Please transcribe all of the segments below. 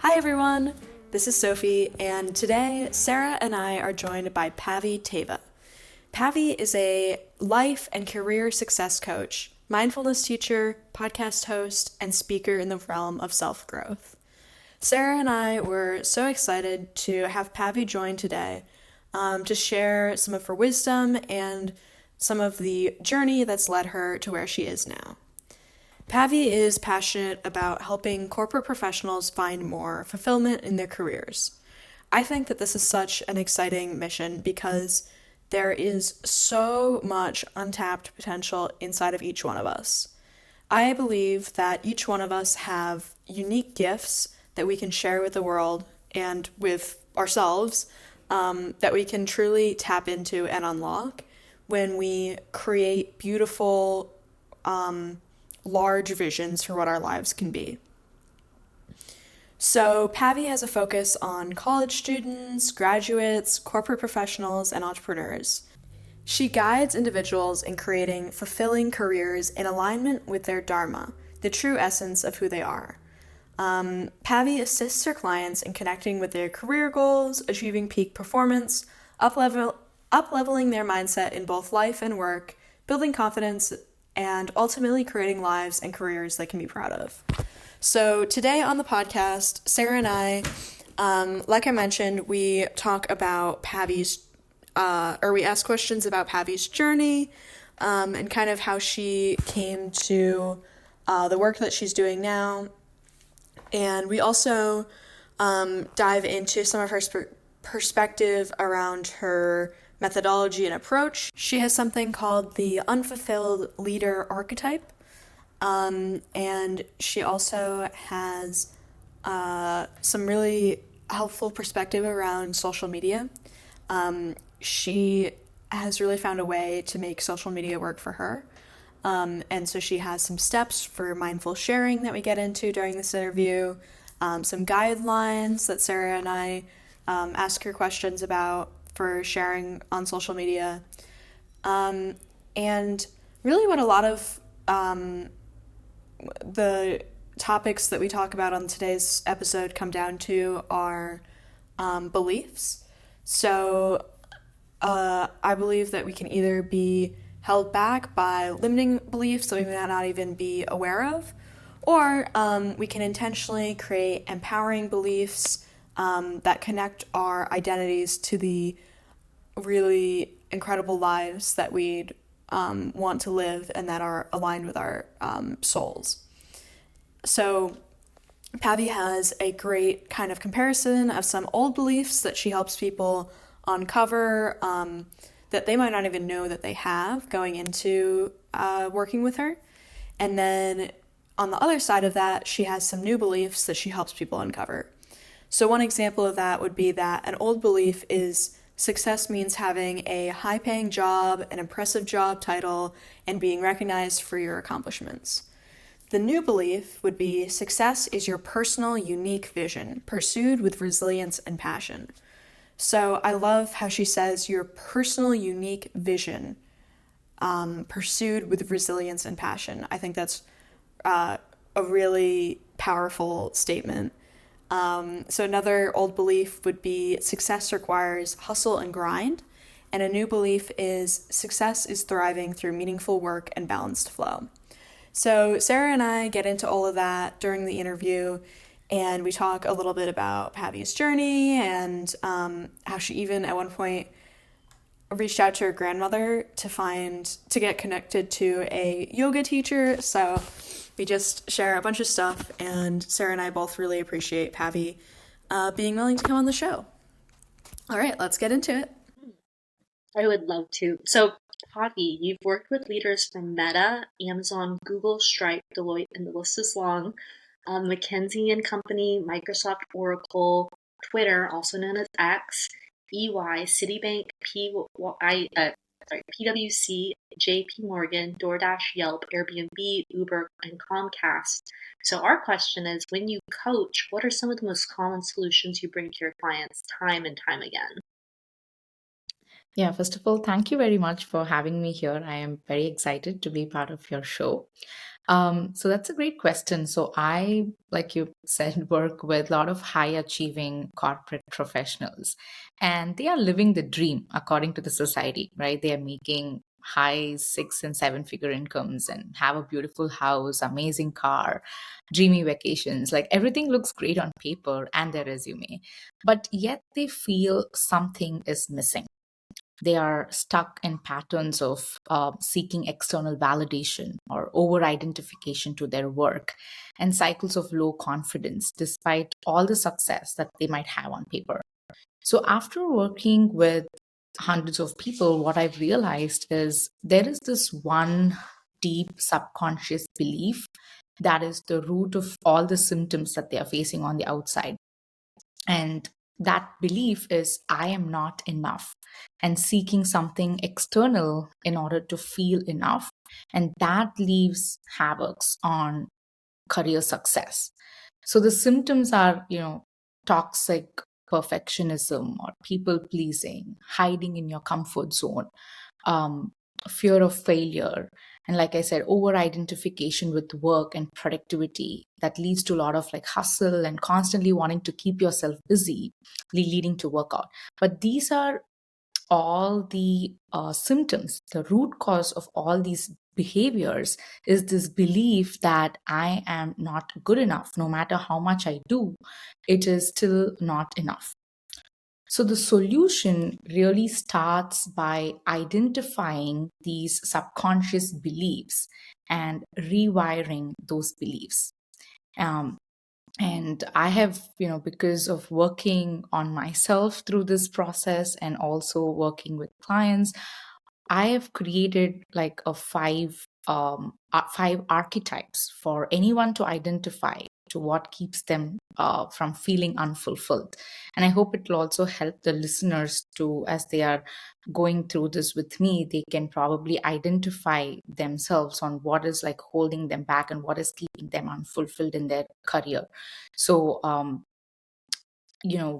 Hi everyone, this is Sophy, and today Sarah and I are joined by Pavi Theva. Pavi is a life and career success coach, mindfulness teacher, podcast host, and speaker in the realm of self-growth. Sarah and I were so excited to have Pavi join today to share some of her wisdom and some of the journey that's led her to where she is now. Pavi is passionate about helping corporate professionals find more fulfillment in their careers. I think that this is such an exciting mission because there is so much untapped potential inside of each one of us. I believe that each one of us have unique gifts that we can share with the world and with ourselves that we can truly tap into and unlock when we create beautiful, large visions for what our lives can be. So, Pavi has a focus on college students, graduates, corporate professionals, and entrepreneurs. She guides individuals in creating fulfilling careers in alignment with their dharma, the true essence of who they are. Pavi assists her clients in connecting with their career goals, achieving peak performance, up-leveling their mindset in both life and work, building confidence, and ultimately creating lives and careers they can be proud of. So today on the podcast, Sarah and I, like I mentioned, we talk about Pavi's, we ask questions about Pavi's journey, and kind of how she came to the work that she's doing now. And we also dive into some of her perspective around her methodology and approach. She has something called the unfulfilled leader archetype, and she also has some really helpful perspective around social media. She has really found a way to make social media work for her. And so she has some steps for mindful sharing that we get into during this interview, some guidelines that Sarah and I ask her questions about for sharing on social media. And really what a lot of the topics that we talk about on today's episode come down to are beliefs. So I believe that we can either be held back by limiting beliefs that we may not even be aware of, or we can intentionally create empowering beliefs that connect our identities to the really incredible lives that we'd want to live and that are aligned with our souls. So Pavi has a great kind of comparison of some old beliefs that she helps people uncover that they might not even know that they have going into working with her. And then on the other side of that, she has some new beliefs that she helps people uncover. So one example of that would be that an old belief is success means having a high-paying job, an impressive job title, and being recognized for your accomplishments. The new belief would be success is your personal, unique vision, pursued with resilience and passion. So I love how she says your personal, unique vision, pursued with resilience and passion. I think that's a really powerful statement. So another old belief would be success requires hustle and grind, and a new belief is success is thriving through meaningful work and balanced flow. So Sarah and I get into all of that during the interview, and we talk a little bit about Pavi's journey and how she even at one point reached out to her grandmother to get connected to a yoga teacher. So we just share a bunch of stuff, and Sarah and I both really appreciate Pavi being willing to come on the show. All right, let's get into it. I would love to. So, Pavi, you've worked with leaders from Meta, Amazon, Google, Stripe, Deloitte, and the list is long. McKinsey and Company, Microsoft, Oracle, Twitter, also known as X, EY, Citibank, PwC, JP Morgan, DoorDash, Yelp, Airbnb, Uber, and Comcast. So our question is, when you coach, what are some of the most common solutions you bring to your clients time and time again? Yeah, first of all, thank you very much for having me here. I am very excited to be part of your show. So that's a great question. So I, like you said, work with a lot of high achieving corporate professionals, and they are living the dream according to the society, right? They are making high 6 and 7 figure incomes and have a beautiful house, amazing car, dreamy vacations. Like everything looks great on paper and their resume, but yet they feel something is missing. They are stuck in patterns of seeking external validation or over identification to their work, and cycles of low confidence despite all the success that they might have on paper. So, after working with hundreds of people, what I've realized is there is this one deep subconscious belief that is the root of all the symptoms that they are facing on the outside. And that belief is, I am not enough, and seeking something external in order to feel enough. And that leaves havocs on career success. So the symptoms are, toxic perfectionism or people pleasing, hiding in your comfort zone, um, fear of failure, and like I said, over identification with work and productivity that leads to a lot of like hustle and constantly wanting to keep yourself busy, leading to workout. But these are all the symptoms. The root cause of all these behaviors is this belief that I am not good enough. No matter how much I do, it is still not enough. So the solution really starts by identifying these subconscious beliefs and rewiring those beliefs. Um, and I have, because of working on myself through this process and also working with clients, I have created like five archetypes for anyone to identify to what keeps them from feeling unfulfilled. And I hope it will also help the listeners to, as they are going through this with me, they can probably identify themselves on what is like holding them back and what is keeping them unfulfilled in their career. So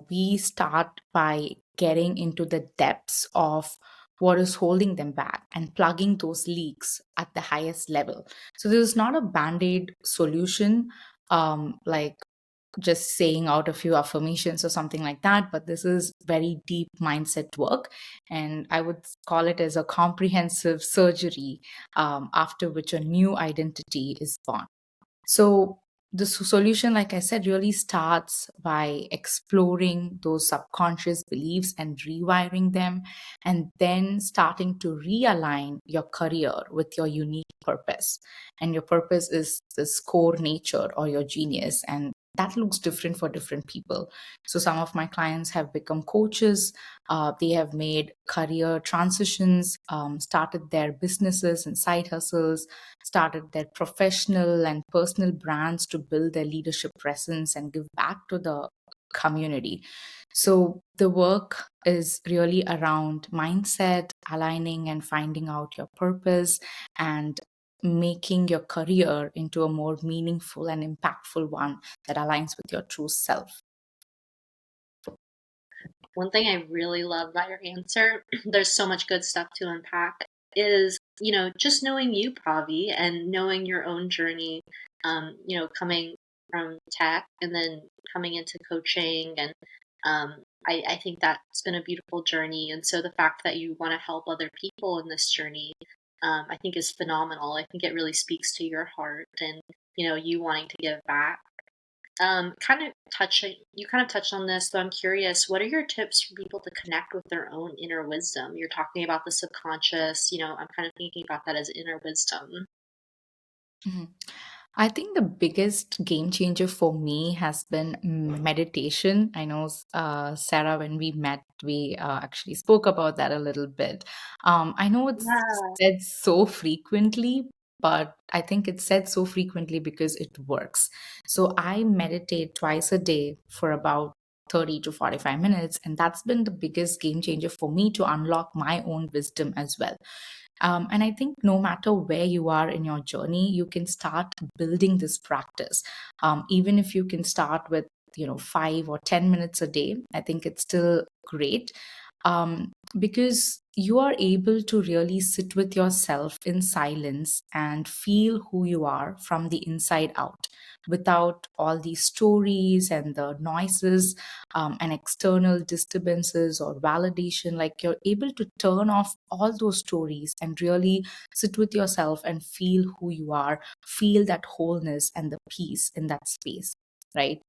we start by getting into the depths of what is holding them back and plugging those leaks at the highest level. So this is not a band-aid solution, like just saying out a few affirmations or something like that, but this is very deep mindset work. And I would call it as a comprehensive surgery, after which a new identity is born. So the solution, like I said, really starts by exploring those subconscious beliefs and rewiring them, and then starting to realign your career with your unique purpose. And your purpose is this core nature or your genius. And that looks different for different people. So some of my clients have become coaches. They have made career transitions, started their businesses and side hustles, started their professional and personal brands to build their leadership presence and give back to the community. So the work is really around mindset, aligning and finding out your purpose, and making your career into a more meaningful and impactful one that aligns with your true self. One thing I really love about your answer, there's so much good stuff to unpack, is, just knowing you, Pavi, and knowing your own journey, coming from tech and then coming into coaching. And I think that's been a beautiful journey. And so the fact that you want to help other people in this journey, I think is phenomenal. I think it really speaks to your heart and, you wanting to give back. You kind of touched on this, though I'm curious, what are your tips for people to connect with their own inner wisdom? You're talking about the subconscious, I'm kind of thinking about that as inner wisdom. Mhm. I think the biggest game changer for me has been meditation. I know, Sarah, when we met, we actually spoke about that a little bit. I know it's Yeah. said so frequently, but I think it's said so frequently because it works. So I meditate twice a day for about 30 to 45 minutes, and that's been the biggest game changer for me to unlock my own wisdom as well. And I think no matter where you are in your journey, you can start building this practice. Even if you can start with 5 or 10 minutes a day, I think it's still great. because you are able to really sit with yourself in silence and feel who you are from the inside out without all these stories and the noises and external disturbances or validation. Like you're able to turn off all those stories and really sit with yourself and feel who you are, feel that wholeness and the peace in that space, right?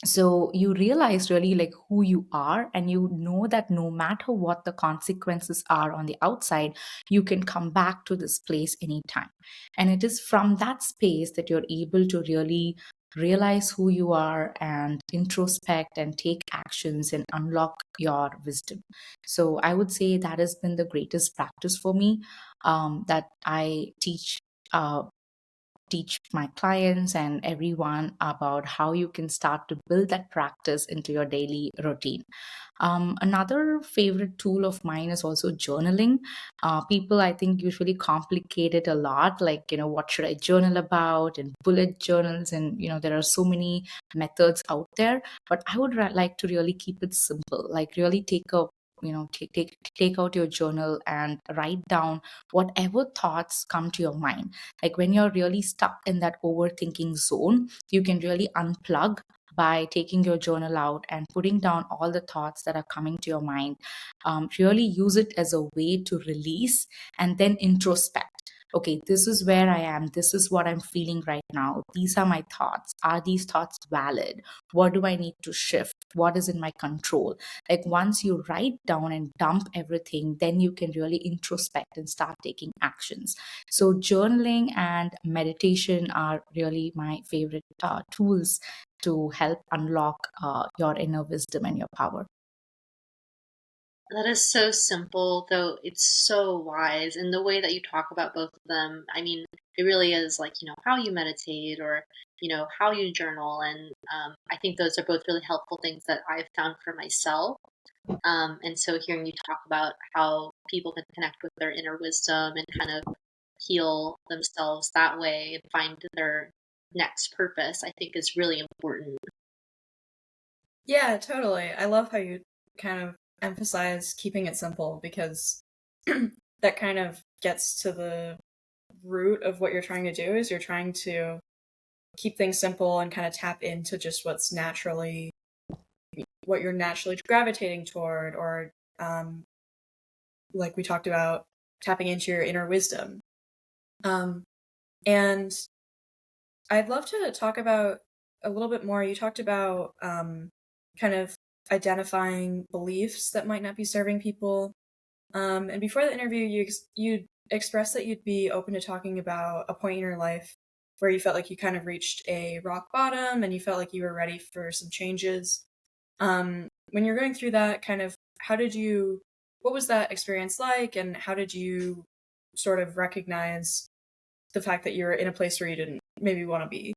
So you realize really like who you are, and you know that no matter what the consequences are on the outside, you can come back to this place anytime. And it is from that space that you're able to really realize who you are and introspect and take actions and unlock your wisdom. So I would say that has been the greatest practice for me, that I uh, teach my clients and everyone about how you can start to build that practice into your daily routine. Another favorite tool of mine is also journaling. People, I think, usually complicate it a lot, like, what should I journal about, and bullet journals, and, there are so many methods out there. But I would like to really keep it simple, like, really take out your journal and write down whatever thoughts come to your mind. Like when you're really stuck in that overthinking zone, you can really unplug by taking your journal out and putting down all the thoughts that are coming to your mind. Really use it as a way to release and then introspect. Okay, this is where I am. This is what I'm feeling right now. These are my thoughts. Are these thoughts valid? What do I need to shift? What is in my control? Like once you write down and dump everything, then you can really introspect and start taking actions. So, journaling and meditation are really my favorite tools to help unlock your inner wisdom and your power. That is so simple, though it's so wise. And the way that you talk about both of them, I mean, it really is like, how you meditate or, how you journal. And I think those are both really helpful things that I've found for myself. And so hearing you talk about how people can connect with their inner wisdom and kind of heal themselves that way and find their next purpose, I think is really important. Yeah, totally. I love how you kind of emphasize keeping it simple, because that kind of gets to the root of what you're trying to do. Is you're trying to keep things simple and kind of tap into just what you're naturally gravitating toward, or like we talked about, tapping into your inner wisdom. And I'd love to talk about a little bit more. You talked about kind of identifying beliefs that might not be serving people. And before the interview, you expressed that you'd be open to talking about a point in your life where you felt like you kind of reached a rock bottom and you felt like you were ready for some changes. When you're going through that, kind of, what was that experience like, and how did you sort of recognize the fact that you were in a place where you didn't maybe want to be?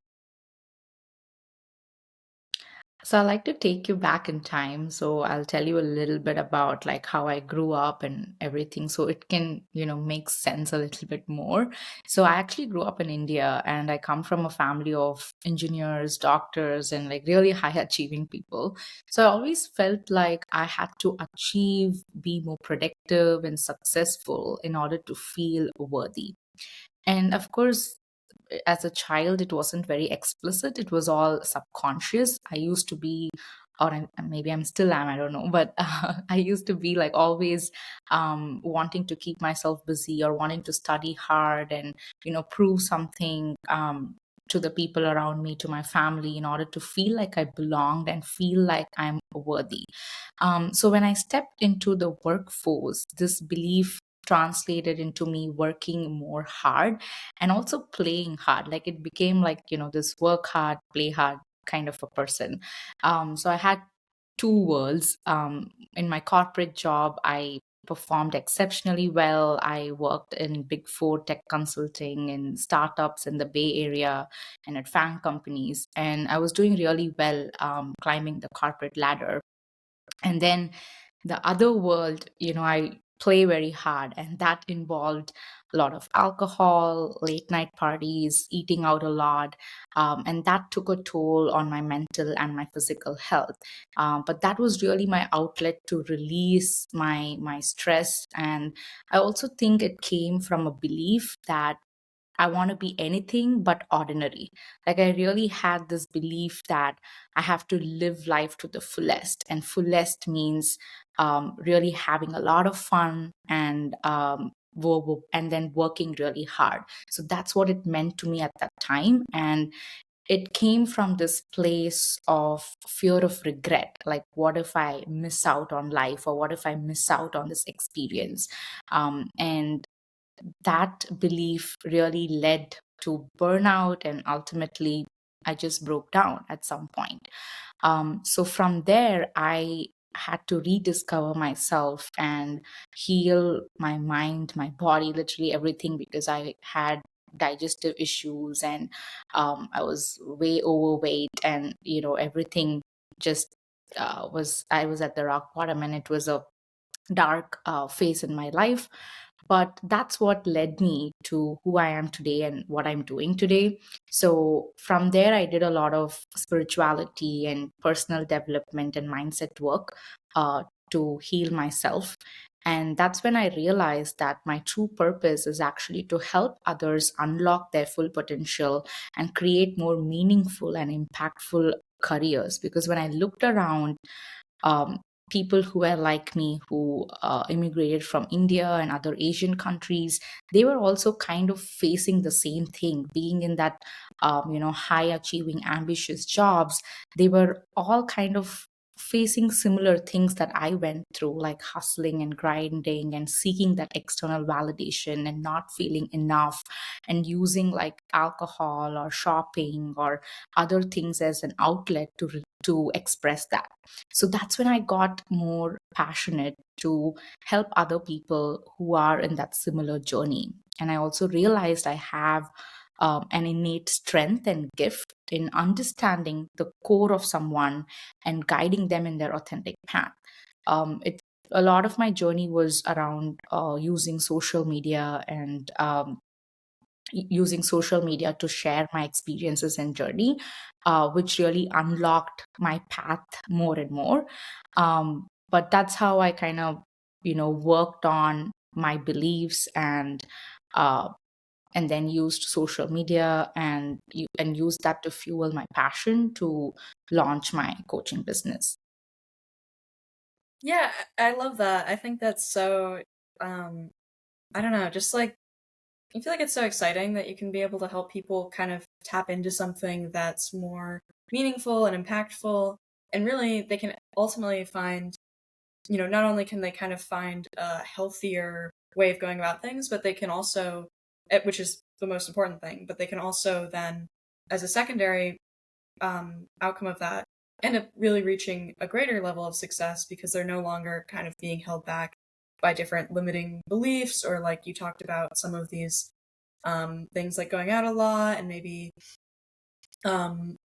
So I like to take you back in time. So I'll tell you a little bit about like how I grew up and everything, so it can, make sense a little bit more. So I actually grew up in India, and I come from a family of engineers, doctors, and like really high achieving people. So I always felt like I had to achieve, be more productive and successful in order to feel worthy. And of course, as a child, it wasn't very explicit. It was all subconscious. I used to be, maybe I'm still am, I don't know, but I used to be like always wanting to keep myself busy or wanting to study hard and, prove something. To the people around me, to my family, in order to feel like I belonged and feel like I'm worthy. So when I stepped into the workforce, this belief translated into me working more hard and also playing hard. Like it became like, this work hard, play hard kind of a person. So I had two worlds. In my corporate job, I performed exceptionally well. I worked in big four tech consulting and startups in the Bay Area and at FANG companies. And I was doing really well, climbing the corporate ladder. And then the other world, I play very hard, and that involved a lot of alcohol, late night parties, eating out a lot. And that took a toll on my mental and my physical health. But that was really my outlet to release my stress. And I also think it came from a belief that I want to be anything but ordinary. Like, I really had this belief that I have to live life to the fullest, and fullest means really having a lot of fun and and then working really hard. So that's what it meant to me at that time, and it came from this place of fear of regret. Like, what if I miss out on life, or what if I miss out on this experience? And that belief really led to burnout, and ultimately I just broke down at some point. So from there, I had to rediscover myself and heal my mind, my body, literally everything, because I had digestive issues, and I was way overweight, and everything just I was at the rock bottom, and it was a dark phase in my life. But that's what led me to who I am today and what I'm doing today. So from there, I did a lot of spirituality and personal development and mindset work uh, to heal myself. And that's when I realized that my true purpose is actually to help others unlock their full potential and create more meaningful and impactful careers. Because when I looked around, um, people who were like me, who immigrated from India and other Asian countries, they were also kind of facing the same thing, being in that high achieving ambitious jobs. They were all kind of facing similar things that I went through, like hustling and grinding and seeking that external validation and not feeling enough, and using like alcohol or shopping or other things as an outlet to express that. So that's when I got more passionate to help other people who are in that similar journey. And I also realized I have an innate strength and gift in understanding the core of someone and guiding them in their authentic path. It A lot of my journey was around using social media and using social media to share my experiences and journey, which really unlocked my path more and more. But that's how I kind of, worked on my beliefs, uh, and then used social media and used that to fuel my passion to launch my coaching business. Yeah, I love that. I think that's so, um, I don't know, just like, I feel like it's so exciting that you can be able to help people kind of tap into something that's more meaningful and impactful. And really, they can ultimately find, not only can they kind of find a healthier way of going about things, but they can also, which is the most important thing, but they can also then, as a secondary outcome of that, end up really reaching a greater level of success because they're no longer kind of being held back by different limiting beliefs, or like you talked about some of these things like going out a lot and maybe um,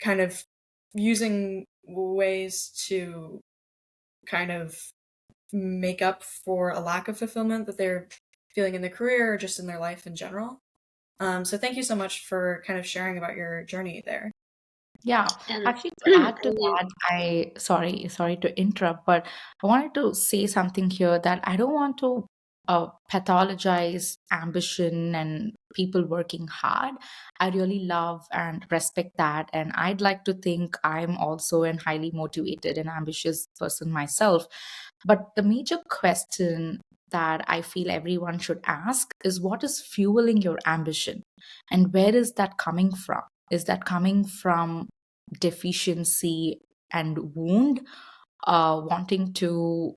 kind of using ways to kind of make up for a lack of fulfillment that they're feeling in their career or just in their life in general. So thank you so much for kind of sharing about your journey there. Yeah, And actually, to add to earlier, that, sorry to interrupt, but I wanted to say something here that I don't want to pathologize ambition and people working hard. I really love and respect that, and I'd like to think I'm also an highly motivated and ambitious person myself. But the major question that I feel everyone should ask is, what is fueling your ambition, and where is that coming from? Is that coming from deficiency and wound, wanting to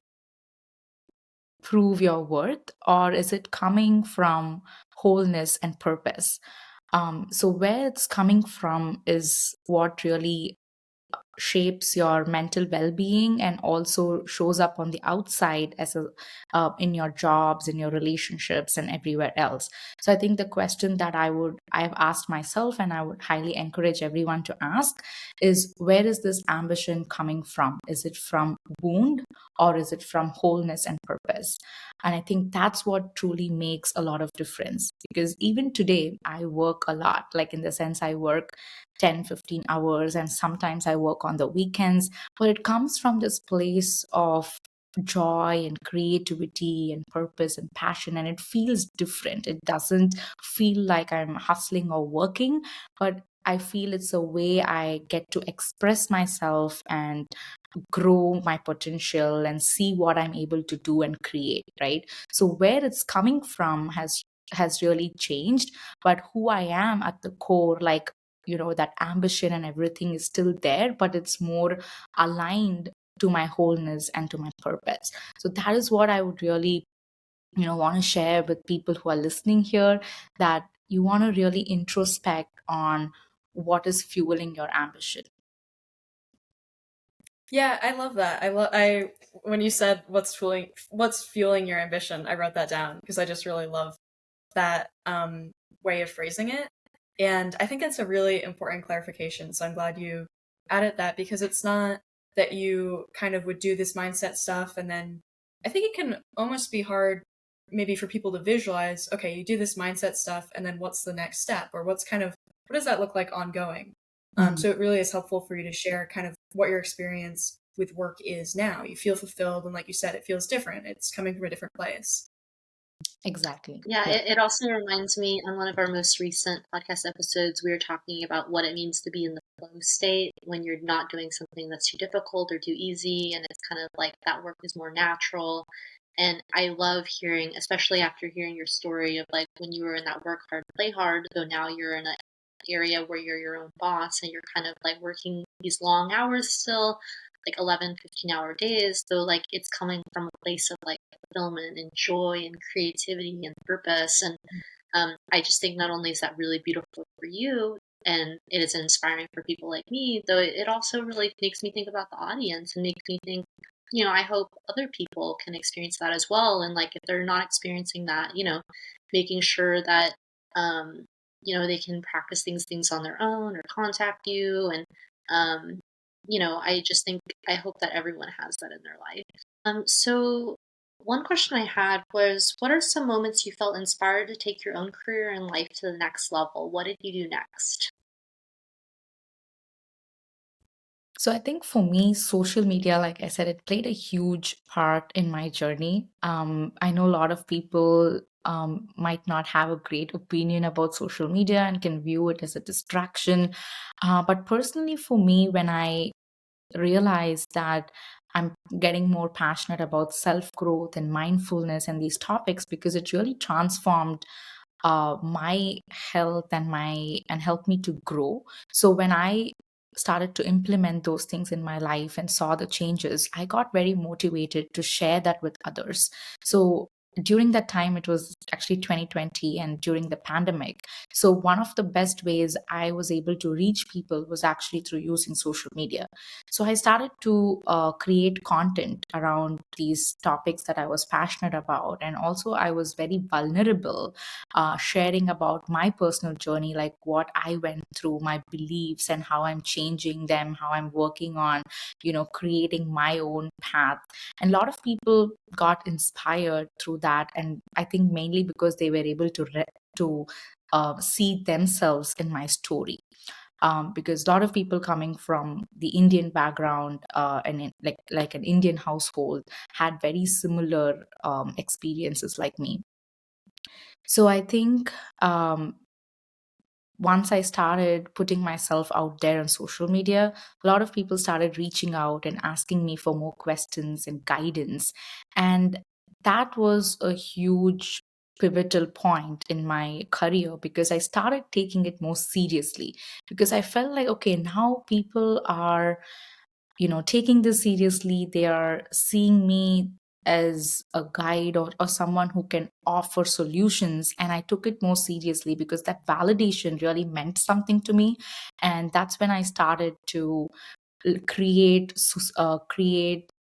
prove your worth, or is it coming from wholeness and purpose? So, where it's coming from is what really shapes your mental well-being and also shows up on the outside as a in your jobs, in your relationships, and everywhere else. So I think the question that I've asked myself, and I would highly encourage everyone to ask, is, where is this ambition coming from? Is it from wound, or is it from wholeness and purpose? And I think that's what truly makes a lot of difference, because even today I work a lot, like in the sense I work 10, 15 hours, and sometimes I work on the weekends, but it comes from this place of joy and creativity and purpose and passion, and it feels different. It doesn't feel like I'm hustling or working, but I feel it's a way I get to express myself and grow my potential and see what I'm able to do and create, right? So where it's coming from has really changed, but who I am at the core, like, that ambition and everything is still there, but it's more aligned to my wholeness and to my purpose. So that is what I would really, want to share with people who are listening here, that you want to really introspect on what is fueling your ambition. Yeah, I love that. I when you said what's fueling your ambition, I wrote that down because I just really love that way of phrasing it. And I think it's a really important clarification. So I'm glad you added that, because it's not that you kind of would do this mindset stuff and then I think it can almost be hard maybe for people to visualize, okay, you do this mindset stuff and then what's the next step, or what does that look like ongoing? So it really is helpful for you to share kind of what your experience with work is now. You feel fulfilled, and like you said, it feels different. It's coming from a different place. Exactly. Yeah, Yeah. it also reminds me on one of our most recent podcast episodes, we were talking about what it means to be in the flow state when you're not doing something that's too difficult or too easy, and it's kind of like that work is more natural. And I love hearing, especially after hearing your story of like when you were in that work hard, play hard, though now you're in an area where you're your own boss and you're kind of like working these long hours still, like 11, 15-hour days, though like it's coming from a place of like fulfillment and joy and creativity and purpose. And I just think not only is that really beautiful for you and it is inspiring for people like me, though it also really makes me think about the audience and makes me think, I hope other people can experience that as well. And like if they're not experiencing that, making sure that they can practice things on their own or contact you. And I just think I hope that everyone has that in their life. So one question I had was, what are some moments you felt inspired to take your own career and life to the next level? What did you do next? So I think for me, social media, like I said, it played a huge part in my journey. I know a lot of people might not have a great opinion about social media and can view it as a distraction. But personally, for me, when I realized that I'm getting more passionate about self growth and mindfulness and these topics, because it really transformed my health and helped me to grow. So when I started to implement those things in my life and saw the changes, I got very motivated to share that with others. So during that time, it was actually 2020 and during the pandemic. So one of the best ways I was able to reach people was actually through using social media. So I started to create content around these topics that I was passionate about. And also I was very vulnerable, sharing about my personal journey, like what I went through, my beliefs, and how I'm changing them, how I'm working on, creating my own path. And a lot of people got inspired through that, and I think mainly because they were able to see themselves in my story. Because a lot of people coming from the Indian background, like an Indian household, had very similar experiences like me. So I think once I started putting myself out there on social media, a lot of people started reaching out and asking me for more questions and guidance. And that was a huge pivotal point in my career, because I started taking it more seriously, because I felt like, okay, now people are taking this seriously. They are seeing me as a guide, or someone who can offer solutions, and I took it more seriously because that validation really meant something to me. And that's when I started to create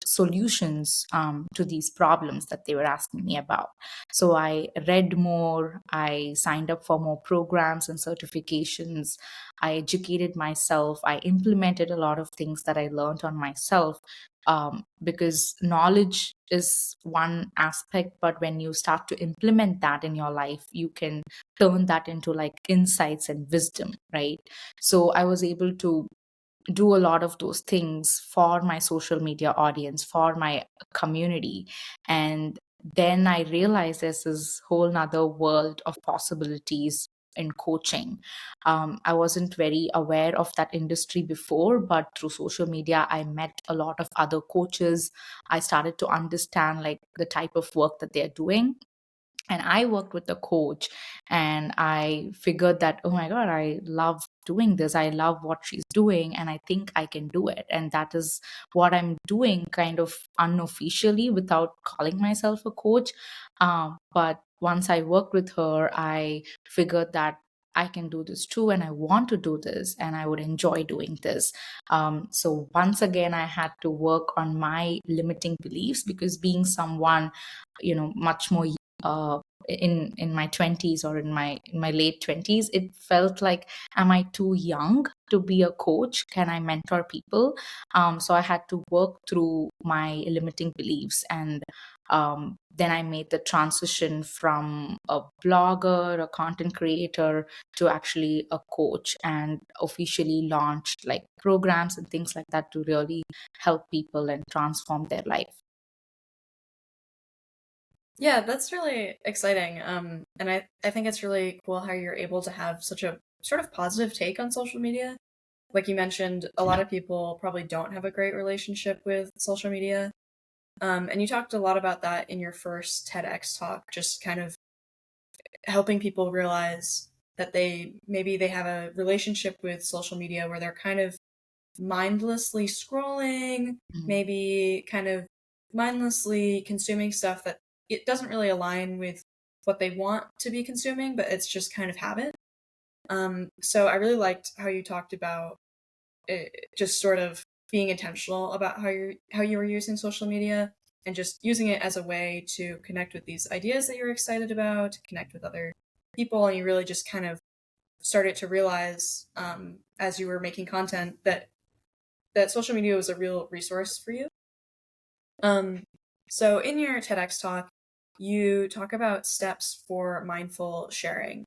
solutions to these problems that they were asking me about. So I read more, I signed up for more programs and certifications, I educated myself, I implemented a lot of things that I learned on myself, because knowledge is one aspect, but when you start to implement that in your life, you can turn that into like insights and wisdom, right? So I was able to do a lot of those things for my social media audience, for my community. And then I realized there's this whole nother world of possibilities in coaching. I wasn't very aware of that industry before, but through social media, I met a lot of other coaches. I started to understand like the type of work that they're doing, and I worked with a coach, and I figured that, oh my God, I love doing this. I love what she's doing, and I think I can do it. And that is what I'm doing kind of unofficially without calling myself a coach. But once I worked with her, I figured that I can do this too, and I want to do this, and I would enjoy doing this. So once again, I had to work on my limiting beliefs, because being someone, much more uh, in my 20s, or in my late 20s, it felt like, am I too young to be a coach? Can I mentor people? So I had to work through my limiting beliefs, and then I made the transition from a blogger, a content creator, to actually a coach, and officially launched like programs and things like that to really help people and transform their life. Yeah, that's really exciting. And I think it's really cool how you're able to have such a sort of positive take on social media. Like you mentioned, a lot of people probably don't have a great relationship with social media. And you talked a lot about that in your first TEDx talk, just kind of helping people realize that they have a relationship with social media where they're kind of mindlessly scrolling, Mhm. maybe kind of mindlessly consuming stuff that it doesn't really align with what they want to be consuming, but it's just kind of habit. So I really liked how you talked about it, just sort of being intentional about how you were using social media and just using it as a way to connect with these ideas that you're excited about, to connect with other people, and you really just kind of started to realize as you were making content that social media was a real resource for you. Um, so in your TEDx talk, you talk about steps for mindful sharing.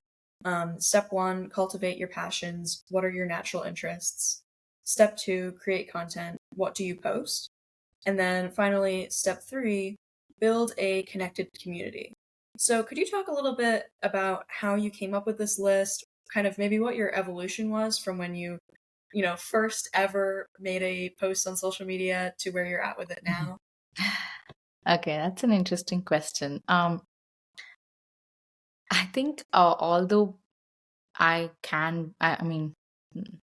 Step one, cultivate your passions. What are your natural interests? Step two, create content. What do you post? And then finally, step three, build a connected community. So could you talk a little bit about how you came up with this list, kind of maybe what your evolution was from when you first ever made a post on social media to where you're at with it now? Okay, that's an interesting question. I think although I mean, mm,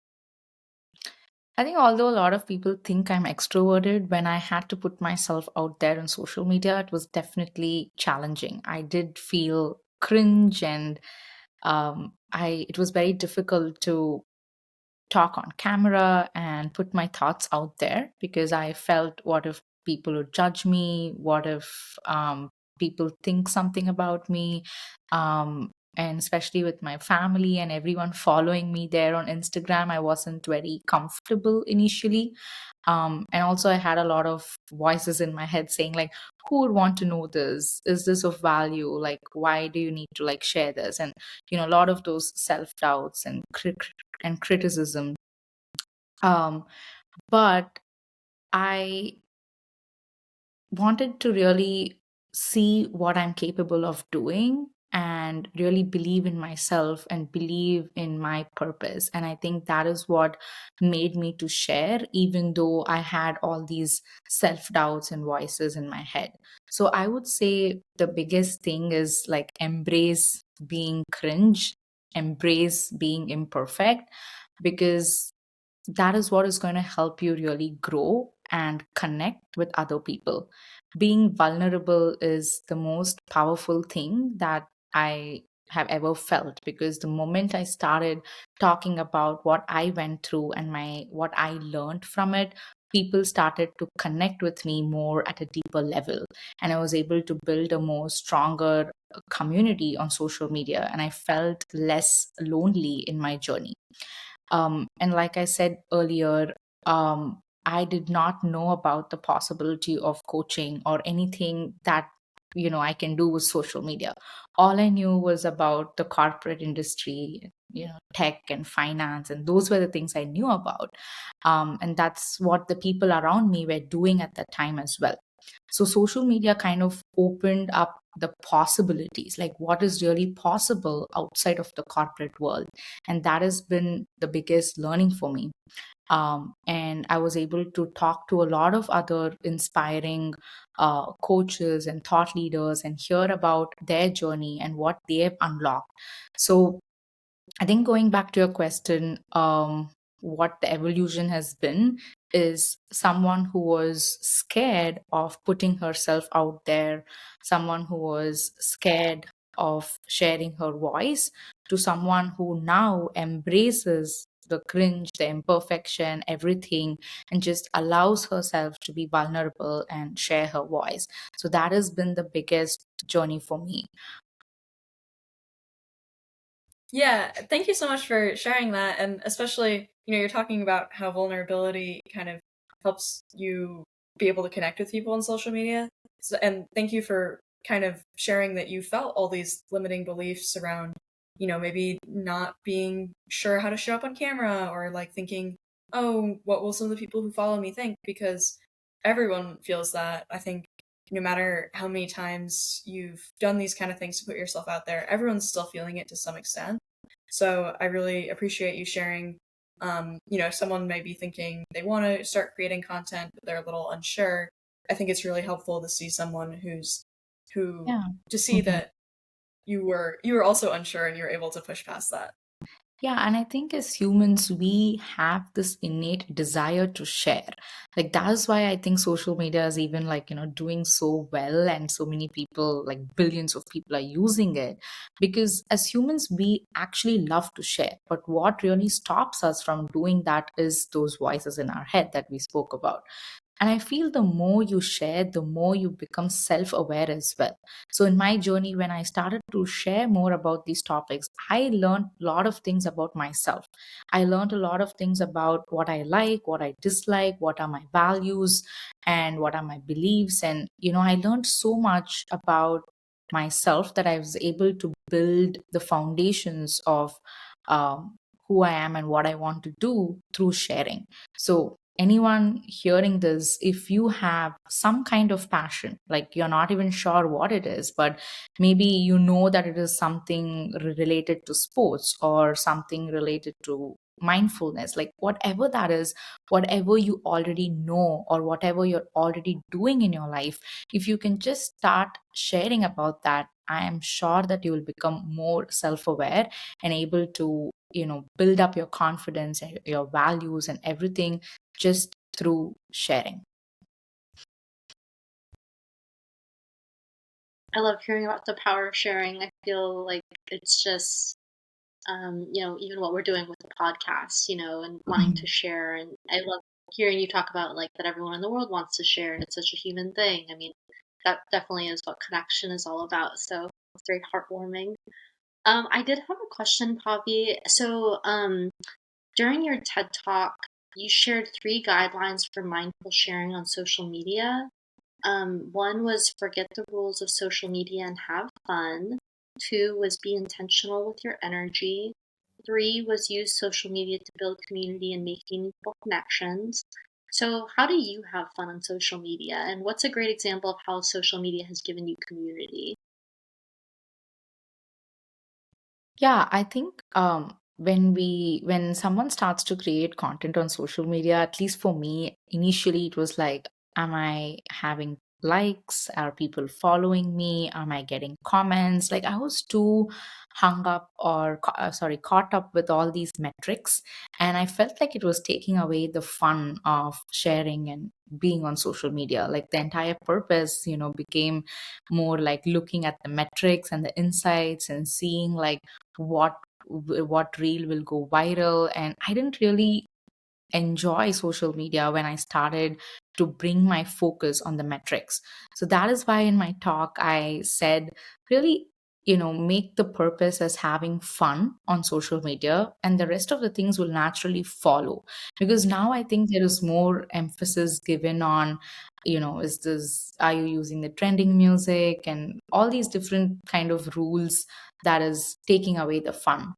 I think although a lot of people think I'm extroverted, when I had to put myself out there on social media, it was definitely challenging. I did feel cringe, and I it was very difficult to talk on camera and put my thoughts out there, because I felt, what if people would judge me? What if people think something about me? And especially with my family and everyone following me there on Instagram, I wasn't very comfortable initially. And also, I had a lot of voices in my head saying, like, who would want to know this? Is this of value? Like, why do you need to like share this? And a lot of those self doubts and criticism. Um, but I wanted to really see what I'm capable of doing, and really believe in myself and believe in my purpose. And I think that is what made me to share, even though I had all these self doubts and voices in my head. So I would say the biggest thing is like embrace being cringe, embrace being imperfect, because that is what is going to help you really grow and connect with other people. Being vulnerable is the most powerful thing that I have ever felt, because the moment I started talking about what I went through and my what I learned from it, people started to connect with me more at a deeper level, and I was able to build a more stronger community on social media, and I felt less lonely in my journey. And like I said earlier, I did not know about the possibility of coaching or anything that I can do with social media. All I knew was about the corporate industry, tech and finance, and those were the things I knew about. And that's what the people around me were doing at that time as well. So social media kind of opened up the possibilities, like what is really possible outside of the corporate world. And that has been the biggest learning for me. And I was able to talk to a lot of other inspiring coaches and thought leaders and hear about their journey and what they have unlocked. So I think going back to your question, what the evolution has been is someone who was scared of putting herself out there, someone who was scared of sharing her voice, to someone who now embraces the cringe, the imperfection, everything, and just allows herself to be vulnerable and share her voice. So that has been the biggest journey for me. Yeah, thank you so much for sharing that. And especially, you're talking about how vulnerability kind of helps you be able to connect with people on social media. So, and thank you for kind of sharing that you felt all these limiting beliefs around, maybe not being sure how to show up on camera, or like thinking, oh, what will some of the people who follow me think? Because everyone feels that. I think no matter how many times you've done these kind of things to put yourself out there, everyone's still feeling it to some extent. So I really appreciate you sharing. Someone may be thinking they want to start creating content, but they're a little unsure. I think it's really helpful to see someone who Yeah. to see that you were also unsure and you're able to push past that. Yeah, and I think as humans, we have this innate desire to share. Like, that is why I think social media is even like, doing so well, and so many people, like billions of people, are using it. Because as humans, we actually love to share. But what really stops us from doing that is those voices in our head that we spoke about. And I feel the more you share, the more you become self aware as well. So, in my journey, when I started to share more about these topics, I learned a lot of things about myself. I learned a lot of things about what I like, what I dislike, what are my values, and what are my beliefs. And, I learned so much about myself that I was able to build the foundations of who I am and what I want to do through sharing. So, anyone hearing this, if you have some kind of passion, like you're not even sure what it is, but maybe you know that it is something related to sports or something related to mindfulness, like whatever that is, whatever you already know or whatever you're already doing in your life, if you can just start sharing about that, I am sure that you will become more self-aware and able to build up your confidence and your values and everything just through sharing. I love hearing about the power of sharing. I feel like it's just, even what we're doing with the podcast, and wanting to share. And I love hearing you talk about like that everyone in the world wants to share, and it's such a human thing. I mean, that definitely is what connection is all about. So it's very heartwarming. I did have a question, Pavi. So, during your TED Talk, you shared 3 guidelines for mindful sharing on social media. One was forget the rules of social media and have fun. 2 was be intentional with your energy. 3 was use social media to build community and make meaningful connections. So, how do you have fun on social media? And what's a great example of how social media has given you community? Yeah, I think when someone starts to create content on social media, at least for me, initially it was like, am I having likes? Are people following me? Am I getting comments? Like, I was too hung up or caught up with all these metrics, and I felt like it was taking away the fun of sharing and being on social media. Like, the entire purpose, became more like looking at the metrics and the insights and seeing like what what reel will go viral. And I didn't really enjoy social media when I started to bring my focus on the metrics. So that is why in my talk I said, really, make the purpose as having fun on social media, and the rest of the things will naturally follow. Because now I think there is more emphasis given on, is this, are you using the trending music and all these different kind of rules that is taking away the fun.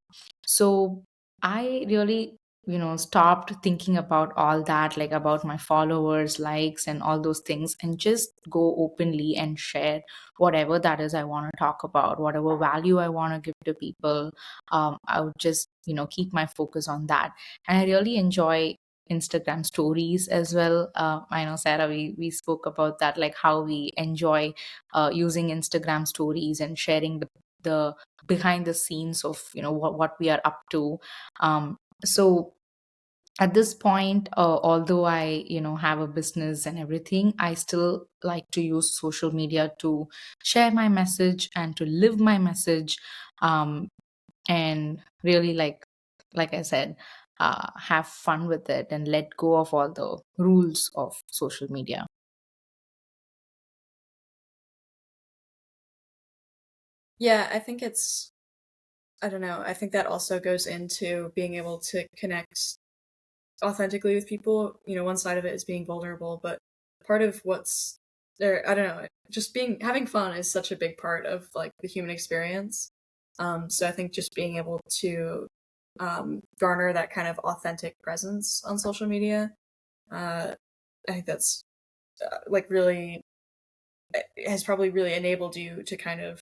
So I really, stopped thinking about all that, like about my followers, likes, and all those things, and just go openly and share whatever that is I want to talk about, whatever value I want to give to people. I would just, keep my focus on that. And I really enjoy Instagram stories as well. I know, Sarah, we spoke about that, like how we enjoy using Instagram stories and sharing the behind the scenes of, what we are up to. So at this point, although I have a business and everything, I still like to use social media to share my message and to live my message, um, and really, like I said, have fun with it and let go of all the rules of social media. Yeah, I think I don't know, I think that also goes into being able to connect authentically with people. One side of it is being vulnerable, but part of what's there, I don't know, just having fun is such a big part of like the human experience. So I think just being able to garner that kind of authentic presence on social media, I think that's like really has probably really enabled you to kind of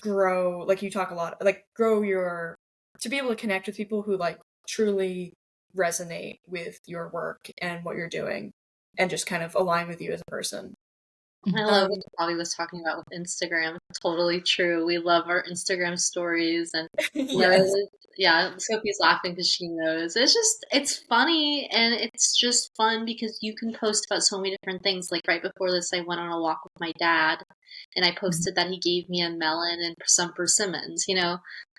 grow, like you talk a lot, like grow your, to be able to connect with people who like truly resonate with your work and what you're doing and just kind of align with you as a person. I love what Pavi was talking about with Instagram. Totally true. We love our Instagram stories, and Yes. literally, yeah, Sophie's laughing because she knows. It's funny, and it's just fun because you can post about so many different things. Like right before this, I went on a walk with my dad, and I posted that he gave me a melon and some persimmons,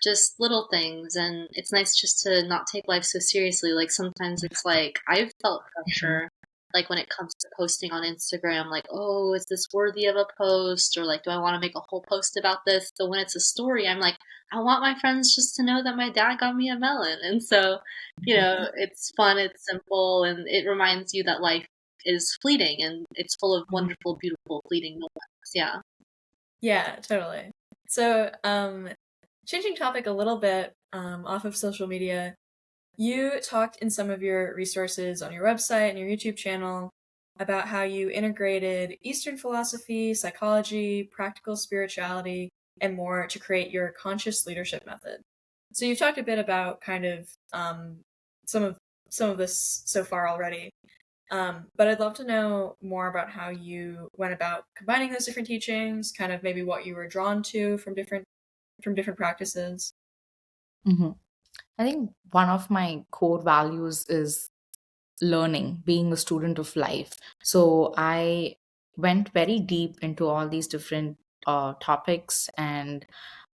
just little things. And it's nice just to not take life so seriously. Like sometimes it's like I've felt Mhm. pressure like when it comes to posting on Instagram, like, oh, is this worthy of a post? Or like, do I want to make a whole post about this? So when it's a story, I'm like, I want my friends just to know that my dad got me a melon. And so, it's fun, it's simple, and it reminds you that life is fleeting and it's full of wonderful, beautiful, fleeting moments. Yeah. Yeah, totally. So, changing topic a little bit, off of social media, you talked in some of your resources on your website and your YouTube channel about how you integrated Eastern philosophy, psychology, practical spirituality, and more to create your conscious leadership method. So you've talked a bit about kind of some of some of this so far already, but I'd love to know more about how you went about combining those different teachings, kind of maybe what you were drawn to from different practices. Mhm. I think one of my core values is learning, being a student of life. So I went very deep into all these different topics, and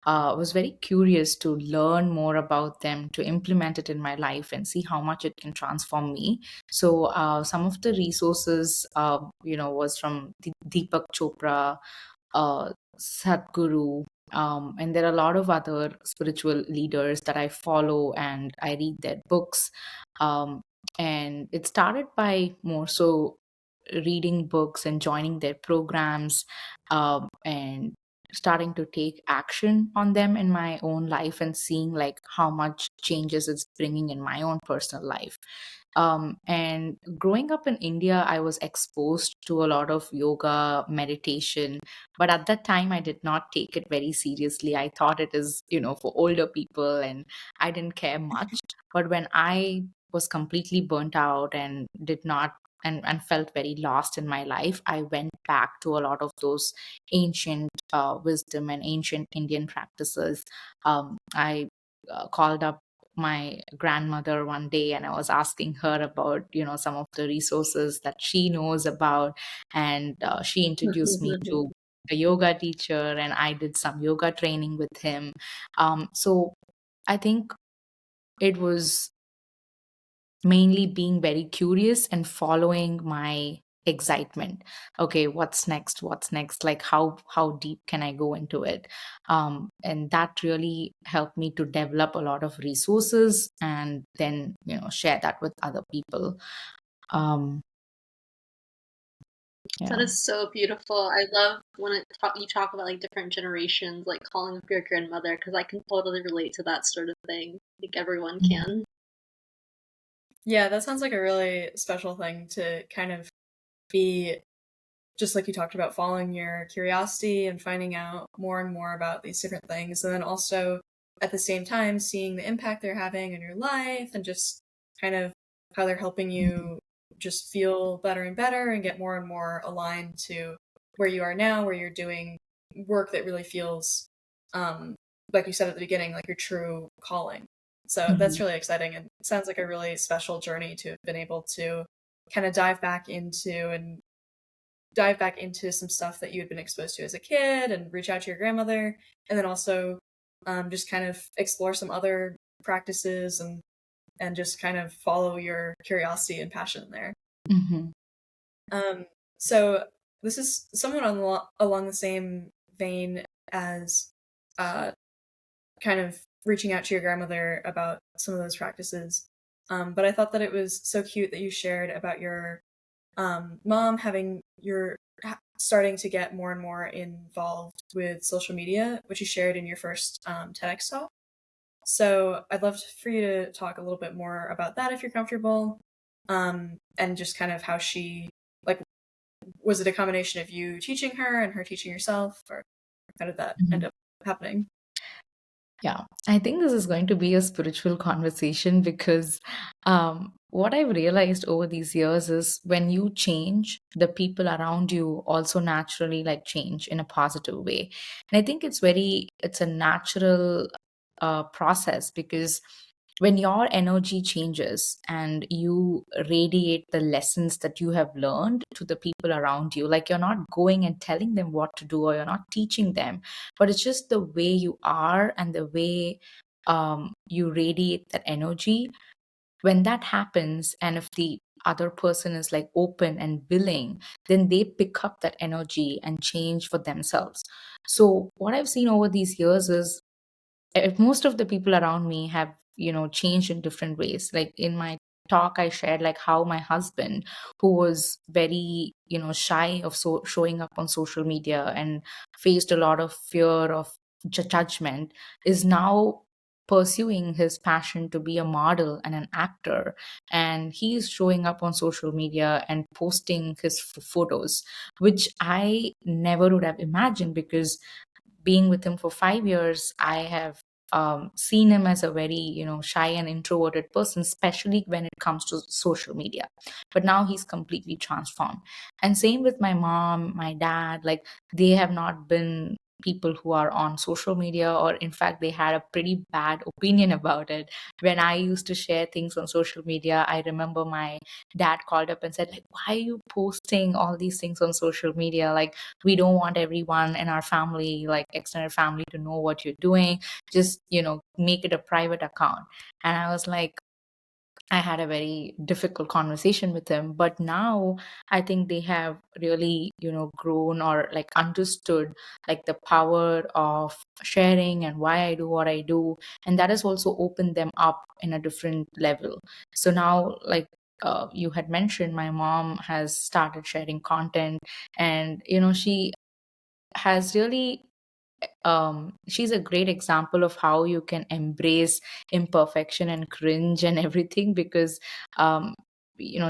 was very curious to learn more about them, to implement it in my life and see how much it can transform me. So some of the resources, was from Deepak Chopra, Sadhguru, and there are a lot of other spiritual leaders that I follow and I read their books. Um, and it started by more so reading books and joining their programs, and starting to take action on them in my own life and seeing like how much changes it's bringing in my own personal life. And growing up in India, I was exposed to a lot of yoga, meditation, but at that time, I did not take it very seriously. I thought it is, for older people, and I didn't care much. But when I was completely burnt out and did not and felt very lost in my life, I went back to a lot of those ancient wisdom and ancient Indian practices. I called up my grandmother one day and I was asking her about, some of the resources that she knows about. And she introduced me to a yoga teacher, and I did some yoga training with him. So I think it was mainly being very curious and following my excitement. Okay, what's next, like how deep can I go into it? And that really helped me to develop a lot of resources and then share that with other people. um That yeah. is so beautiful. I love when you talk about like different generations, like calling up your grandmother, because I can totally relate to that sort of thing. I think everyone can. Yeah, that sounds like a really special thing to kind of be, just like you talked about, following your curiosity and finding out more and more about these different things. And then also at the same time, seeing the impact they're having in your life and just kind of how they're helping you just feel better and better and get more and more aligned to where you are now, where you're doing work that really feels, um, like you said at the beginning, like your true calling. So that's Mhm. really exciting and sounds like a really special journey to have been able to kind of dive back into some stuff that you had been exposed to as a kid and reach out to your grandmother, and then also just kind of explore some other practices and just kind of follow your curiosity and passion there. Mhm. Um, so this is somewhat along the same vein as uh, kind of reaching out to your grandmother about some of those practices. But I thought that it was so cute that you shared about your mom having starting to get more and more involved with social media, which you shared in your first TEDx talk. So I'd love for you to talk a little bit more about that if you're comfortable, and just kind of how she, like, was it a combination of you teaching her and her teaching yourself, or how did that end Mhm. up happening? Yeah, I think this is going to be a spiritual conversation because what I've realized over these years is when you change, the people around you also naturally like change in a positive way. And I think it's a natural process because when your energy changes and you radiate the lessons that you have learned to the people around you, like you're not going and telling them what to do or you're not teaching them, but it's just the way you are and the way you radiate that energy. When that happens, and if the other person is like open and willing, then they pick up that energy and change for themselves. So what I've seen over these years is if most of the people around me have changed in different ways. Like in my talk I shared like how my husband, who was very shy of showing up on social media and faced a lot of fear of judgment, is now pursuing his passion to be a model and an actor, and he's showing up on social media and posting his photos, which I never would have imagined, because being with him for 5 years, I have seen him as a very, shy and introverted person, especially when it comes to social media. But now he's completely transformed. And same with my mom, my dad, like they have not been people who are on social media, or in fact, they had a pretty bad opinion about it. When I used to share things on social media, I remember my dad called up and said, like, why are you posting all these things on social media? Like, we don't want everyone in our family, like extended family, to know what you're doing. Just make it a private account. And I was like, I had a very difficult conversation with him. But now I think they have really grown or like understood like the power of sharing and why I do what I do, and that has also opened them up in a different level. So now, like, you had mentioned, my mom has started sharing content, and she has really she's a great example of how you can embrace imperfection and cringe and everything, because um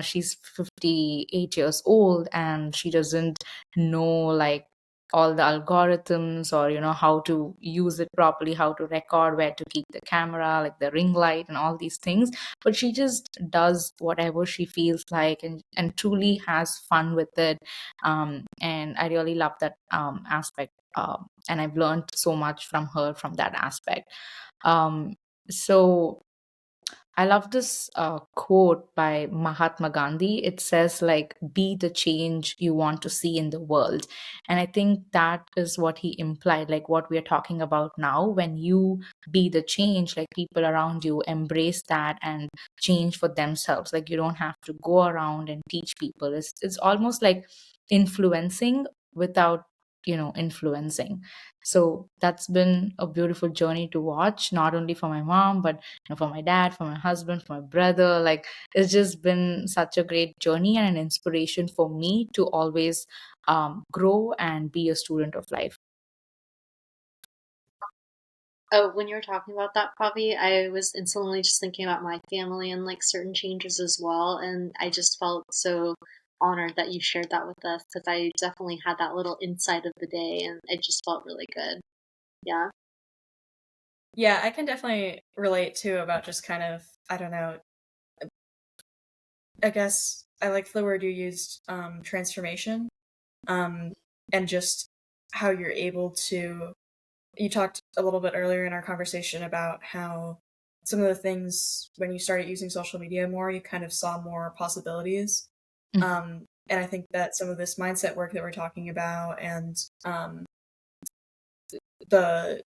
she's 58 years old and she doesn't know like all the algorithms, or how to use it properly, how to record, where to keep the camera, like the ring light and all these things. But she just does whatever she feels like, and truly has fun with it. And I really love that aspect, and I've learned so much from her from that aspect. So I love this quote by Mahatma Gandhi. It says, like, be the change you want to see in the world. And I think that is what he implied, like what we are talking about now. When you be the change, like people around you embrace that and change for themselves. Like you don't have to go around and teach people. It's almost like influencing without, influencing. So that's been a beautiful journey to watch, not only for my mom, but for my dad, for my husband, for my brother. Like it's just been such a great journey and an inspiration for me to always grow and be a student of life. Oh, when you were talking about that, Pavi, I was instantly just thinking about my family and like certain changes as well, and I just felt so honored that you shared that with us because I definitely had that little insight of the day, and it just felt really good. Yeah. Yeah, I can definitely relate to about just kind of, I don't know, I guess I like the word you used, transformation, um, and just how you're able to. You talked a little bit earlier in our conversation about how some of the things when you started using social media more, you kind of saw more possibilities. Mhm. And I think that some of this mindset work that we're talking about and the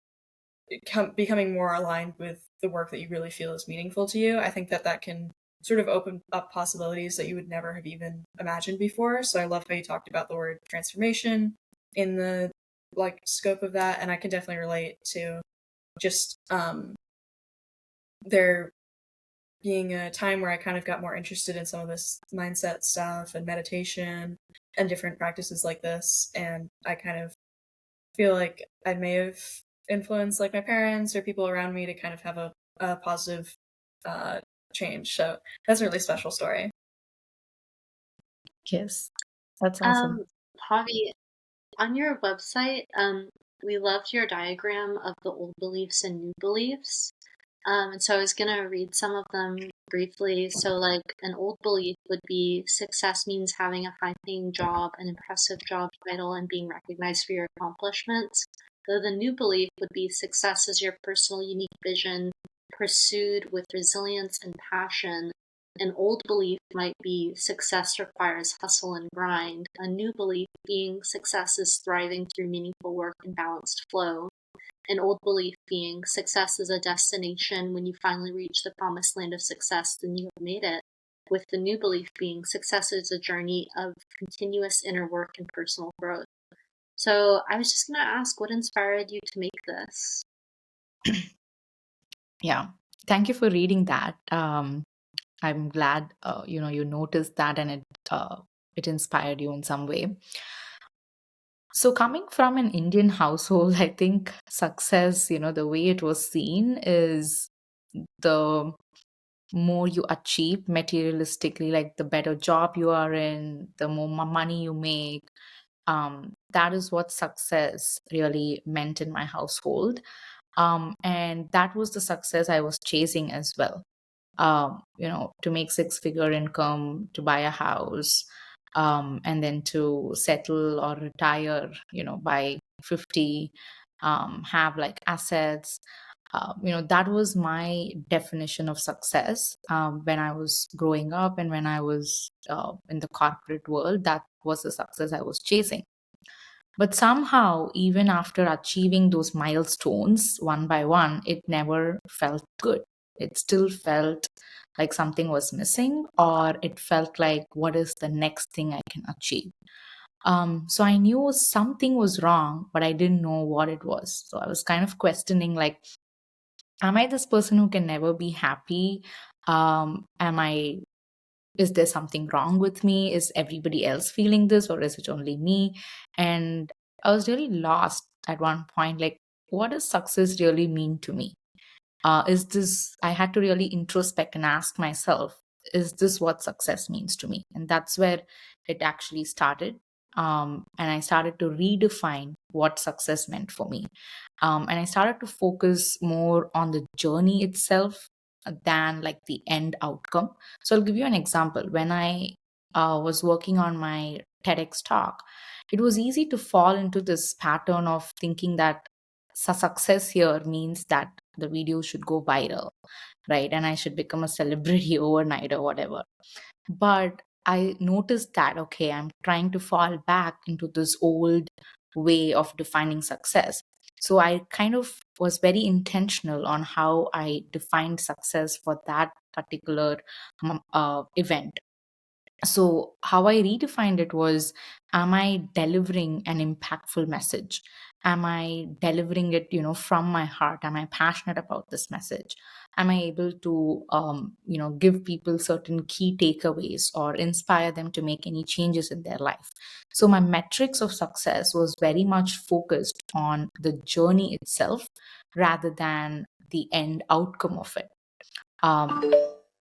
becoming more aligned with the work that you really feel is meaningful to you, I think that that can sort of open up possibilities that you would never have even imagined before. So I love how you talked about the word transformation in the like scope of that, and I can definitely relate to just there being a time where I kind of got more interested in some of this mindset stuff and meditation and different practices like this, and I kind of feel like I may have influenced like my parents or people around me to kind of have a positive uh, change. So that's a really special story. Yes, that's awesome. Um, Pavi, on your website, we loved your diagram of the old beliefs and new beliefs. And so I was gonna read some of them briefly. So, like, an old belief would be success means having a high-paying job, an impressive job title, and being recognized for your accomplishments. Though the new belief would be success is your personal unique vision, pursued with resilience and passion. An old belief might be success requires hustle and grind. A new belief being success is thriving through meaningful work and balanced flow. An old belief being success is a destination. When you finally reach the promised land of success, then you have made it. With the new belief being success is a journey of continuous inner work and personal growth. So I was just going to ask, what inspired you to make this? Yeah. Thank you for reading that. I'm glad you noticed that and it inspired you in some way. So coming from an Indian household, I think success, the way it was seen is the more you achieve materialistically, like the better job you are in, the more money you make. That is what success really meant in my household. And that was the success I was chasing as well. To make six-figure income, to buy a house, and then to settle or retire, by 50, have like assets. That was my definition of success when I was growing up and when I was in the corporate world. That was the success I was chasing. But somehow, even after achieving those milestones one by one, it never felt good. It still felt like something was missing, or it felt like, what is the next thing I can achieve? So I knew something was wrong, but I didn't know what it was. So I was kind of questioning, like, am I this person who can never be happy? Am I is there something wrong with me? Is everybody else feeling this, or is it only me? And I was really lost at one point, like, what does success really mean to me? Is this I had to really introspect and ask myself, is this what success means to me? And that's where it actually started. And I started to redefine what success meant for me. And I started to focus more on the journey itself than like the end outcome. So I'll give you an example. When I was working on my TEDx talk, it was easy to fall into this pattern of thinking that success here means that the video should go viral, right? And I should become a celebrity overnight or whatever. But I noticed that, okay, I'm trying to fall back into this old way of defining success. So I kind of was very intentional on how I defined success for that particular event. So how I redefined it was, am I delivering an impactful message? Am I delivering it, from my heart? Am I passionate about this message? Am I able to give people certain key takeaways or inspire them to make any changes in their life? So my metrics of success was very much focused on the journey itself rather than the end outcome of it. um,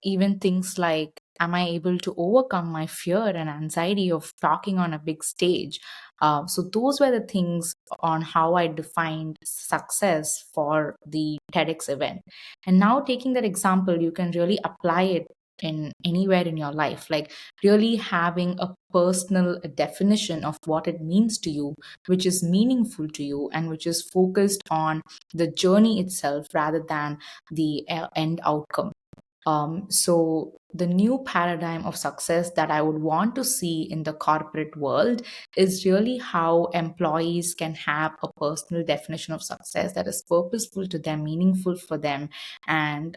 Even things like, am I able to overcome my fear and anxiety of talking on a big stage? So those were the things on how I defined success for the TEDx event. And now, taking that example, you can really apply it in anywhere in your life, like really having a personal definition of what it means to you, which is meaningful to you, and which is focused on the journey itself rather than the end outcome. So the new paradigm of success that I would want to see in the corporate world is really how employees can have a personal definition of success that is purposeful to them, meaningful for them, and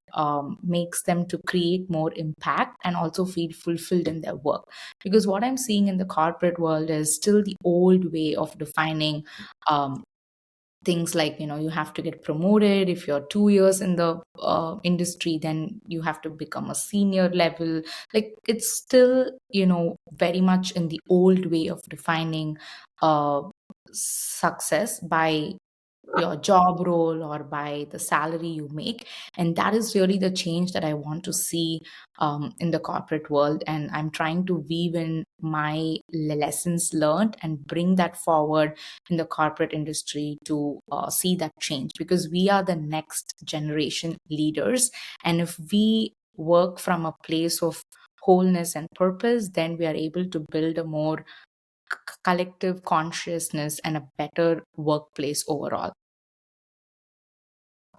makes them to create more impact and also feel fulfilled in their work. Because what I'm seeing in the corporate world is still the old way of defining things like, you have to get promoted. If you're 2 years in the industry, then you have to become a senior level. Like, it's still, very much in the old way of defining uh, success by your job role or by the salary you make. And that is really the change that I want to see in the corporate world. And I'm trying to weave in my lessons learned and bring that forward in the corporate industry to see that change, because we are the next generation leaders. And if we work from a place of wholeness and purpose, then we are able to build a more collective consciousness and a better workplace overall.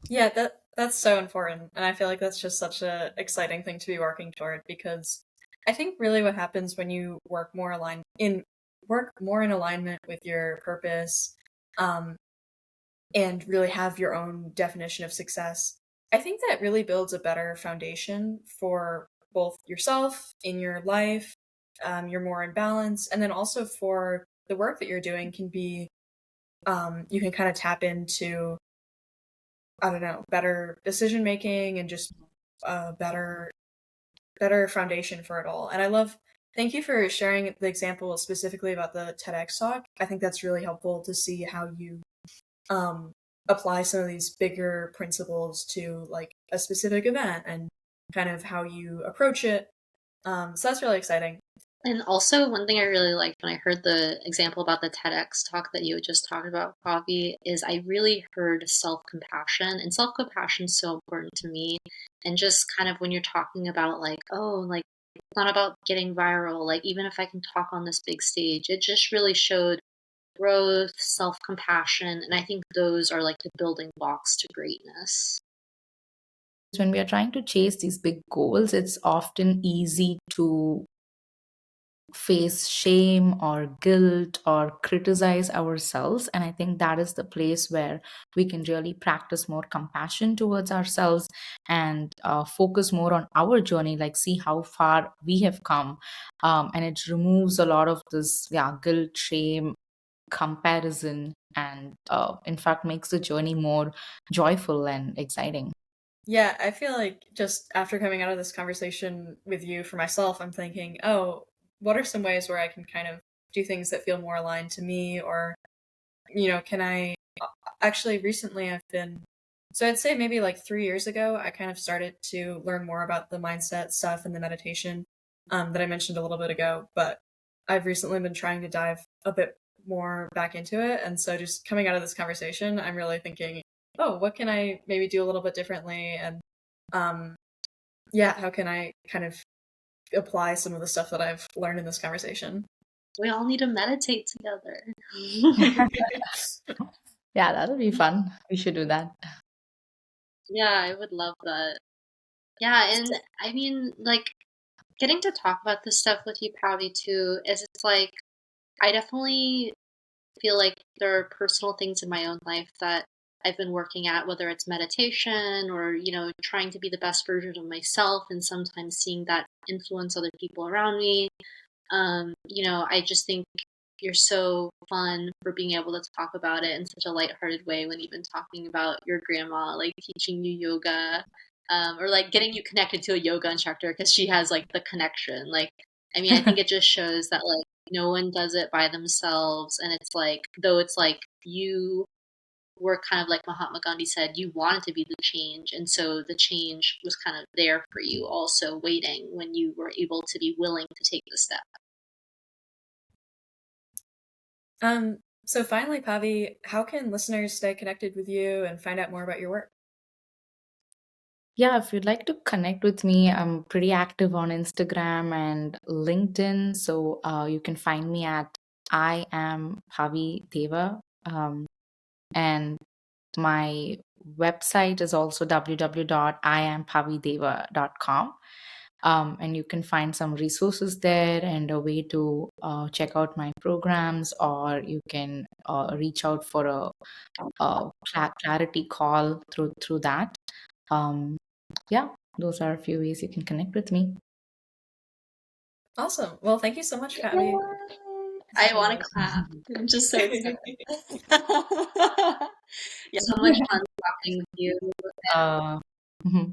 Yeah, that's so important, and I feel like that's just such a exciting thing to be working toward, because I think really what happens when you work more in alignment with your purpose, um, and really have your own definition of success. I think that really builds a better foundation for both yourself in your life. You're more in balance, and then also for the work that you're doing can be, you can kind of tap into, I don't know, better decision making and just a better foundation for it all. And thank you for sharing the example specifically about the TEDx talk. I think that's really helpful to see how you um apply some of these bigger principles to like a specific event and kind of how you approach it. So that's really exciting. And also, one thing I really liked when I heard the example about the TEDx talk that you had just talked about, Pavi, is I really heard self-compassion. And self-compassion is so important to me. And just kind of when you're talking about like, oh, like it's not about getting viral, like even if I can talk on this big stage, it just really showed growth, self-compassion, and I think those are like the building blocks to greatness. When we are trying to chase these big goals, it's often easy to face shame or guilt or criticize ourselves. And I think that is the place where we can really practice more compassion towards ourselves and focus more on our journey, like see how far we have come. And it removes a lot of this, yeah, guilt, shame, comparison, and in fact makes the journey more joyful and exciting. Yeah, I feel like just after coming out of this conversation with you for myself, I'm thinking, oh, what are some ways where I can kind of do things that feel more aligned to me? Or, can I actually recently I've been, so I'd say maybe like 3 years ago, I kind of started to learn more about the mindset stuff and the meditation that I mentioned a little bit ago. But I've recently been trying to dive a bit more back into it. And so just coming out of this conversation, I'm really thinking, oh, what can I maybe do a little bit differently? And um, yeah, how can I kind of apply some of the stuff that I've learned in this conversation? We all need to meditate together. Yeah, that'll be fun. We should do that. Yeah, I would love that. Yeah, and I mean, like, getting to talk about this stuff with you, Pavi, too, is it's like, I definitely feel like there are personal things in my own life that I've been working at, whether it's meditation or, trying to be the best version of myself, and sometimes seeing that influence other people around me. I just think you're so fun for being able to talk about it in such a lighthearted way when even talking about your grandma, like teaching you yoga, or like getting you connected to a yoga instructor because she has like the connection. Like, I mean, I think it just shows that like no one does it by themselves. And it's like, though it's like you were kind of like Mahatma Gandhi said, you wanted to be the change. And so the change was kind of there for you, also waiting when you were able to be willing to take the step. So finally, Pavi, how can listeners stay connected with you and find out more about your work? Yeah, if you'd like to connect with me, I'm pretty active on Instagram and LinkedIn. So you can find me at I am Pavi Theva. And my website is also www.iampavitheva.com. And you can find some resources there and a way to check out my programs, or you can reach out for a clarity call through that. Yeah, those are a few ways you can connect with me. Awesome. Well, thank you so much, Pavi. I want to clap. I'm just so excited. Yeah, so much fun talking with you. Mhm.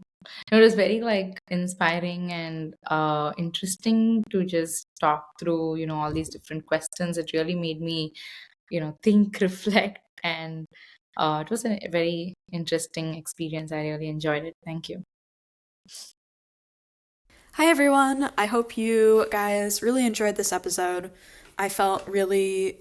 It was very inspiring and interesting to just talk through, all these different questions. It really made me, think, reflect, and it was a very interesting experience. I really enjoyed it. Thank you. Hi, everyone. I hope you guys really enjoyed this episode. I felt really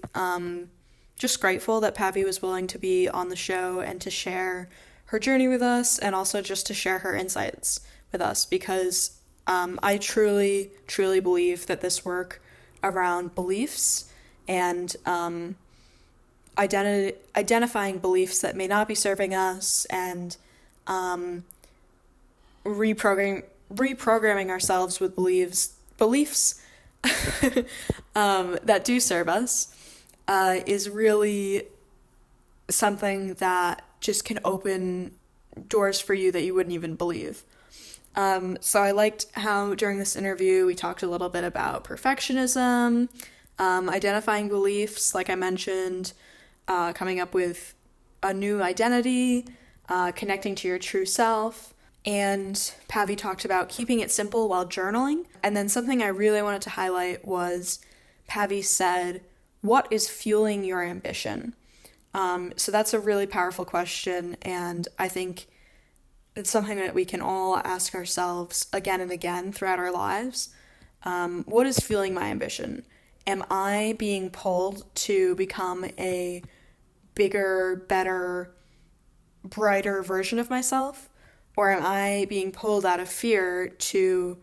just grateful that Pavi was willing to be on the show and to share her journey with us, and also just to share her insights with us, because I truly, truly believe that this work around beliefs and identifying beliefs that may not be serving us, and reprogramming ourselves with beliefs that do serve us is really something that just can open doors for you that you wouldn't even believe. So I liked how during this interview we talked a little bit about perfectionism, identifying beliefs, like I mentioned, coming up with a new identity, connecting to your true self. And Pavi talked about keeping it simple while journaling. And then something I really wanted to highlight was Pavi said, what is fueling your ambition? So that's a really powerful question, and I think it's something that we can all ask ourselves again and again throughout our lives. What is fueling my ambition? Am I being pulled to become a bigger, better, brighter version of myself? Or am I being pulled out of fear to,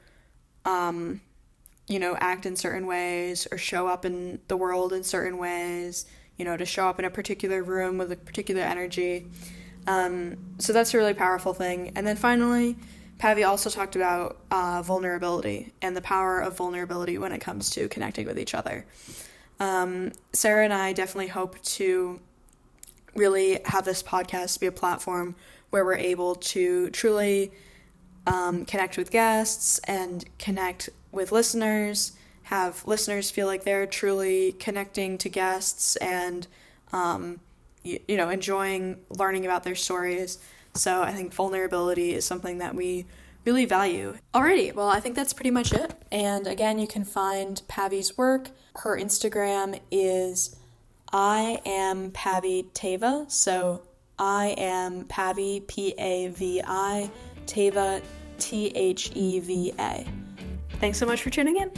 act in certain ways or show up in the world in certain ways, to show up in a particular room with a particular energy? So that's a really powerful thing. And then finally, Pavi also talked about vulnerability and the power of vulnerability when it comes to connecting with each other. Sarah and I definitely hope to really have this podcast be a platform where we're able to truly connect with guests and connect with listeners, have listeners feel like they're truly connecting to guests and, enjoying learning about their stories. So I think vulnerability is something that we really value. Alrighty, well, I think that's pretty much it. And again, you can find Pavi's work. Her Instagram is I am Pavi Theva. So I am Pavi, Pavi, Theva, Theva. Thanks so much for tuning in.